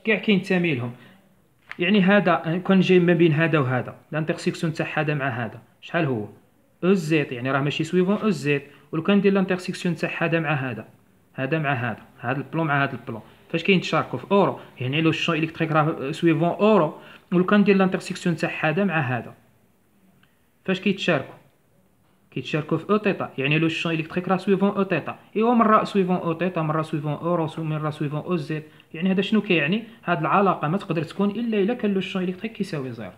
كاع كينتمي لهم. يعني هذا كان جاي ما بين هذا وهذا، الانترسيكسيون تاع هذا مع هذا شحال هو؟ او زيت، يعني راه ماشي سويفون او زيت. ولو كان ندير الانترسيكسيون تاع هذا مع هذا، هذا مع هذا، هذا البلون مع هذا البلون، فاش كيتشاركوا في اورو، يعني لو الشون الكتريك راه سويفون اورو. ولو كان ندير الانترسيكسيون تاع هذا مع هذا، فاش كيتشاركوا؟ كيتشاركوا في او تيتا، يعني لو الشون الكتريك راه سويفون او تيتا. ايوا مره سويفون او تيتا، مره سويفون اورو، مره سويفون او زيت. يعني هذا شنو كيعني؟ هاد العلاقه ما تقدر تكون الا الا كان لو الشون الكتريك كيساوي زيرو.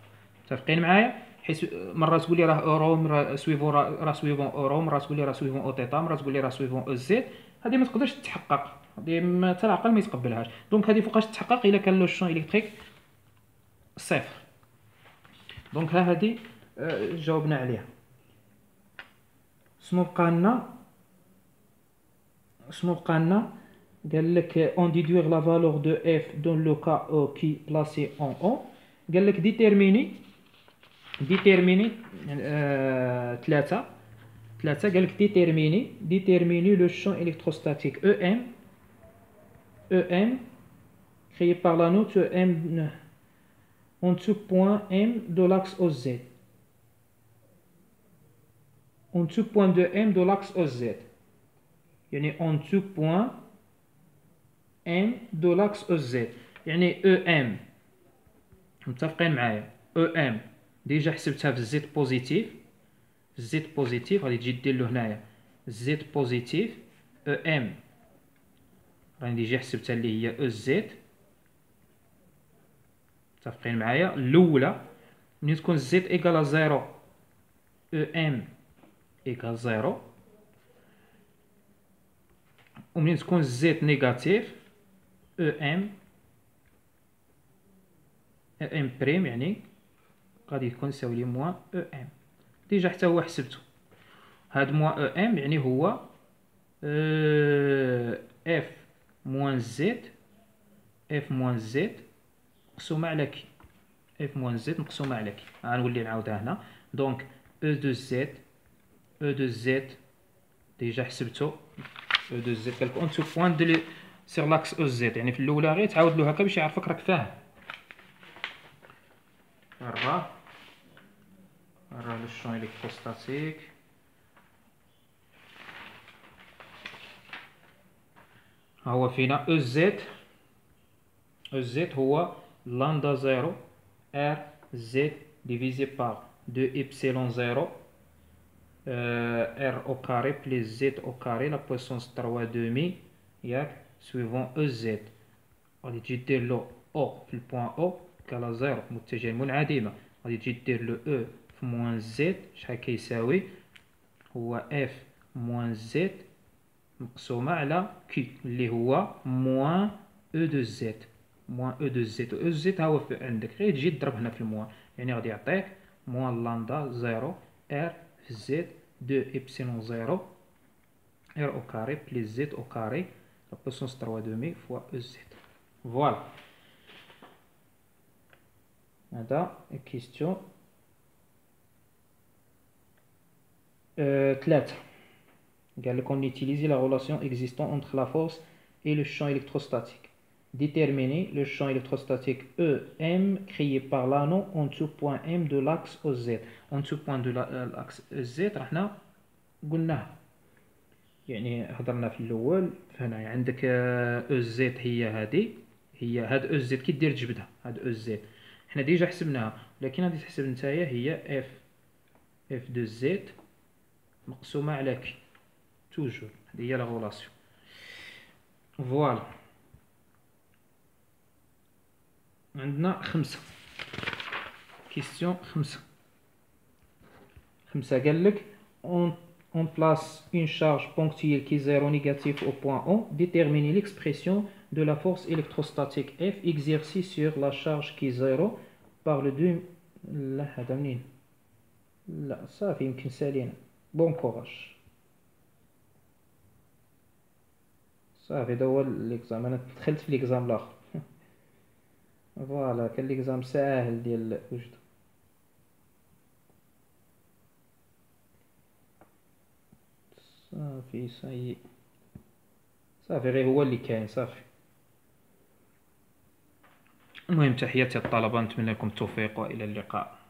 متفقين معايا؟ حيت مره تقول لي راه اورو، مره سويفون راه سويفون اورو، مره تقول لي راه سويفون او تيتا، مره تقول لي راه سويفون او زيت. هذه ما تقدرش تتحقق، هذه حتى العقل ما يتقبلهاش. دونك هذه فوقاش تتحقق؟ الا كان لو الشون الكتريك صفر. دونك ها هذه جاوبنا عليها. شنو بقى لنا؟ شنو بقى لنا؟ قال لك on déduire la valeur de f dans le cas O qui placé en O. قال لك ديتيرميني ثلاثة قال لك ديتيرميني لو champ électrostatique EM créé par la note M en dessous point M de l'axe OZ. En dessous point de M de l'axe OZ. يعني en dessous point M de l'axe OZ. يعني EM، متفقين معايا؟ EM ديجا حسبتها في الزيت بوزيتيف، الزيت بوزيتيف غادي تجي دير له هنايا الزيت بوزيتيف. EM راني ديجا حسبتها اللي هي او زيت. متفقين معايا؟ الاولى ملي تكون زيت ايكال زيرو، EM ايكال زيرو. ومنين تكون زيت نيجاتيف، EM بريم يعني غادي يكون يساوي لي موان EM. ديجا حتى هو حسبته. هاد موان EM يعني هو F موان زيت، F موان زيت مقسومة على كي، F موان زيت مقسومة على كي. غنولي نعاودها هنا. دونك او دو زيت، او دو زيت ديجا حسبتو، او دو زيت قالك اون تو بوان دو لي سيغ لاكس او زيت، يعني في الاولى غير تعاود له هكا باش يعرفك راك فاهم. راه لو شون الكتروستاتيك. ها هو فينا او زيت، او زيت هو لامدا زيرو ار زيت ديفيزي بار دو إبسيلون زيرو ار او كاري بليس زيت او كاري لا بويسونس 3 دومي ياك سويفون او زيت. غادي تجي دير له او في البوان او كالا زيرو متجه منعدمة. غادي تجي دير له او في موان زيت شحال كيساوي؟ هو اف موان زيت مقسومة على كي اللي هو موان او دو زيت. موان او دو زيت، او زيت ها هو عندك، غير تجي تضرب هنا في الموان، يعني غادي يعطيك موان لامدا زيرو ار في زيت دو إبسيلون زيرو ار او كاري بليس زيت او كاري لا بوسونس 3 دومي فوا او زيت. فوالا هذا كيستيون ثلاثة. قال لك on utilise la relation existant entre la force et le champ électrostatique. Déterminer le champ électrostatique EM créé par l'anneau en dessous point M de l'axe OZ. En dessous point de l'axe OZ رحنا قلناه، يعني هضرنا في الاول. فهنا عندك او زيت هي هذه، هي هاد او زيت كي دير تجبدها، هاد او زيت حنا ديجا حسبناها، لكن غادي تحسب نتايا هي اف دو زيت مقسومة على كي توجور. هذه هي لا غولاسيون. فوالا عندنا خمسة كيستيون. خمسة قال لك on place une charge ponctuelle qui est zéro négatif au point O. Déterminer l'expression de la force électrostatique F exercée sur la charge qui est zéro par le deux. لا هذا منين؟ لا صافي يمكن سالينا. بون كوراج. صافي هذا هو ليكزام، انا دخلت في ليكزام الاخر. فوالا كان ليكزام ساهل ديال وجد. صافي صافي غير هو اللي كاين صافي. المهم تحياتي الطلبة، نتمنى لكم التوفيق وإلى اللقاء.